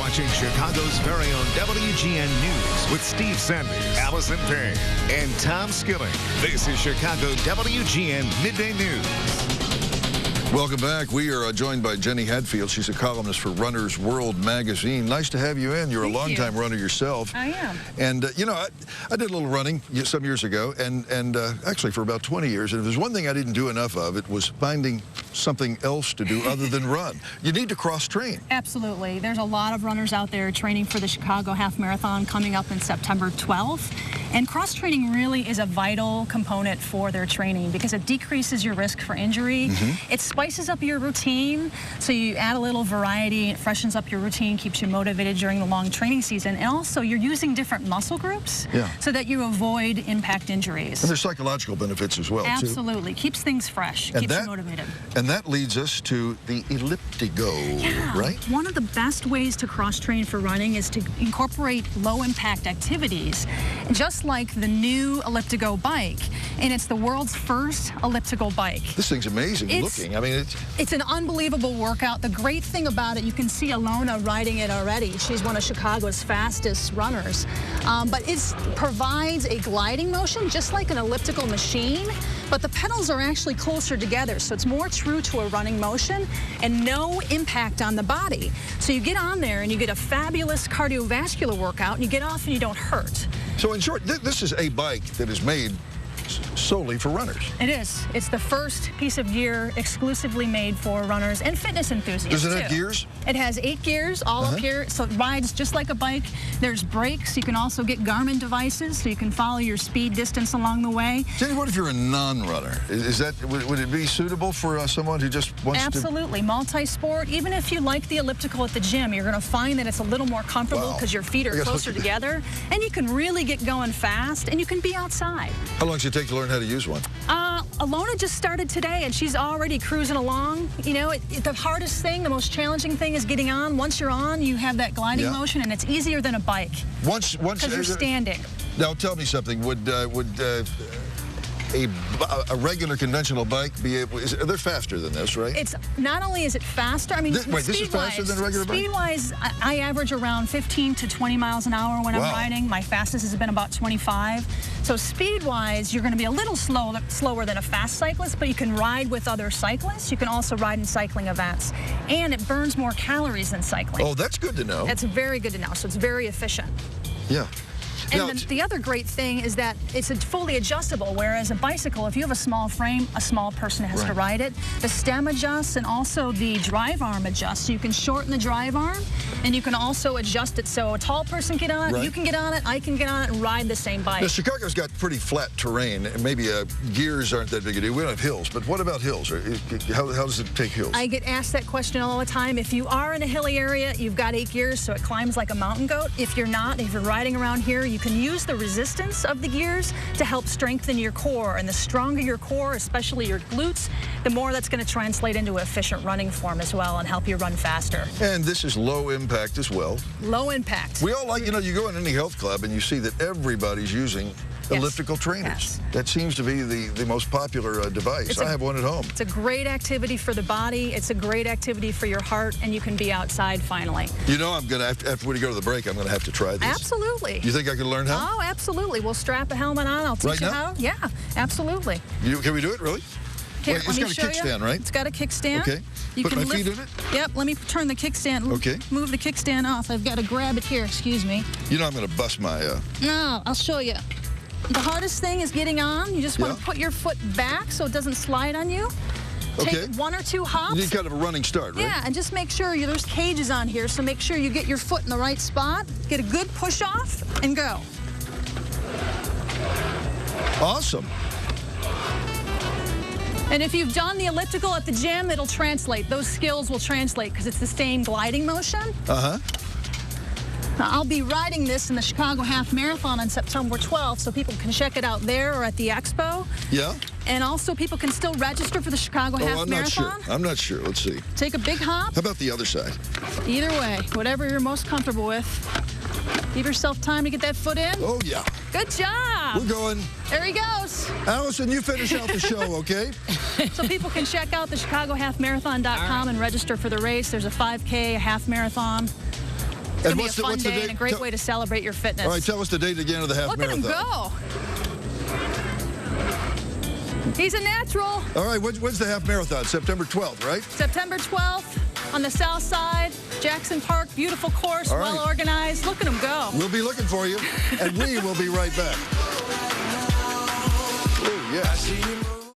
watching Chicago's very own WGN News with Steve Sanders, Allison Payne, and Tom Skilling. This is Chicago WGN Midday News. Welcome back. We are joined by Jenny Hetfield. She's a columnist for Runner's World magazine. Nice to have you in. You're a longtime runner yourself. I am. And, you know, I did a little running some years ago, and actually for about 20 years. And if there's one thing I didn't do enough of, it was finding something else to do other than run. You need to cross-train. Absolutely. There's a lot of runners out there training for the Chicago Half Marathon coming up in September 12th. And cross-training really is a vital component for their training because it decreases your risk for injury. It spices up your routine, so you add a little variety, it freshens up your routine, keeps you motivated during the long training season. And also, you're using different muscle groups so that you avoid impact injuries. And there's psychological benefits as well, Absolutely. too. Keeps things fresh, keeps you motivated. And that leads us to the ElliptiGO, right? One of the best ways to cross-train for running is to incorporate low-impact activities, just like the new ElliptiGO bike. And it's the world's first elliptical bike. This thing's amazing looking. I mean, it's an unbelievable workout. The great thing about it, you can see Alona riding it already. She's one of Chicago's fastest runners. But it provides a gliding motion, just like an elliptical machine. But the pedals are actually closer together, so it's more true to a running motion and no impact on the body. So you get on there and you get a fabulous cardiovascular workout, and you get off and you don't hurt. So in short, this is a bike that is made solely for runners. It is. It's the first piece of gear exclusively made for runners and fitness enthusiasts. Does it have gears? It has 8 gears all up here, so it rides just like a bike. There's brakes. You can also get Garmin devices, so you can follow your speed distance along the way. Jenny, what if you're a non-runner? Would it be suitable for someone who just wants Absolutely. Multi-sport. Even if you like the elliptical at the gym, you're going to find that it's a little more comfortable because your feet are closer together, and you can really get going fast, and you can be outside. How long does it take to learn how to use one? Alona just started today, and she's already cruising along. You know, the hardest thing, the most challenging thing is getting on. Once you're on, you have that gliding motion, and it's easier than a bike. Once because you're standing. Now, tell me something. Would a regular conventional bike be able? They're faster than this, right? It's not only is it faster. I mean, wait, this is faster than a regular bike? Speed-wise, I average around 15 to 20 miles an hour when I'm riding. My fastest has been about 25. So speed-wise, you're going to be a little slower than a fast cyclist, but you can ride with other cyclists. You can also ride in cycling events, and it burns more calories than cycling. Oh, that's good to know. That's very good to know. So it's very efficient. Yeah. And then the other great thing is that it's fully adjustable, whereas a bicycle, if you have a small frame, a small person has to ride it. The stem adjusts, and also the drive arm adjusts. So you can shorten the drive arm, and you can also adjust it so a tall person can get on it, you can get on it, I can get on it, and ride the same bike. Now, Chicago's got pretty flat terrain, and maybe gears aren't that big a deal. We don't have hills, but what about hills? How does it take hills? I get asked that question all the time. If you are in a hilly area, you've got 8 gears, so it climbs like a mountain goat. If you're not, if you're riding around here, you can use the resistance of the gears to help strengthen your core. And the stronger your core, especially your glutes, the more that's going to translate into efficient running form as well and help you run faster. And this is low impact as well. Low impact. We all like, you know, you go in any health club and you see that everybody's using elliptical trainers. That seems to be the most popular device. I have one at home. It's a great activity for the body. It's a great activity for your heart, and you can be outside finally. You know, I'm going to, after we go to the break, I'm going to have to try this. Absolutely. You think I can learn how? Oh, absolutely. We'll strap a helmet on. I'll teach you how. Yeah, absolutely. Can we do it, really? Here, it's got a kickstand, right? It's got a kickstand. Okay. You Put can my feet in it? Yep, let me turn the kickstand. Okay. Move the kickstand off. I've got to grab it here, excuse me. You know I'm going to bust my... No, I'll show you. The hardest thing is getting on. You just want to put your foot back so it doesn't slide on you. Take 1 or 2 hops. You need kind of a running start, right? Yeah, and just make sure there's cages on here, so make sure you get your foot in the right spot, get a good push off, and go. Awesome. And if you've done the elliptical at the gym, it'll translate. Those skills will translate because it's the same gliding motion. I'll be riding this in the Chicago Half Marathon on September 12th, so people can check it out there or at the expo. Yeah. And also, people can still register for the Chicago Half Marathon. I'm not sure. Let's see. Take a big hop. How about the other side? Either way, whatever you're most comfortable with. Give yourself time to get that foot in. Oh, yeah. Good job. We're going. There he goes. Allison, you finish out the show, okay? So people can check out the ChicagoHalfMarathon.com and register for the race. There's a 5K, a half marathon. It's going to be a fun day and a great way to celebrate your fitness. All right, tell us the date again of the half marathon. Look at him go. He's a natural. All right, when's the half marathon? September 12th, right? September 12th on the south side, Jackson Park. Beautiful course, well organized. Look at him go. We'll be looking for you, and we will be right back. Oh, yeah.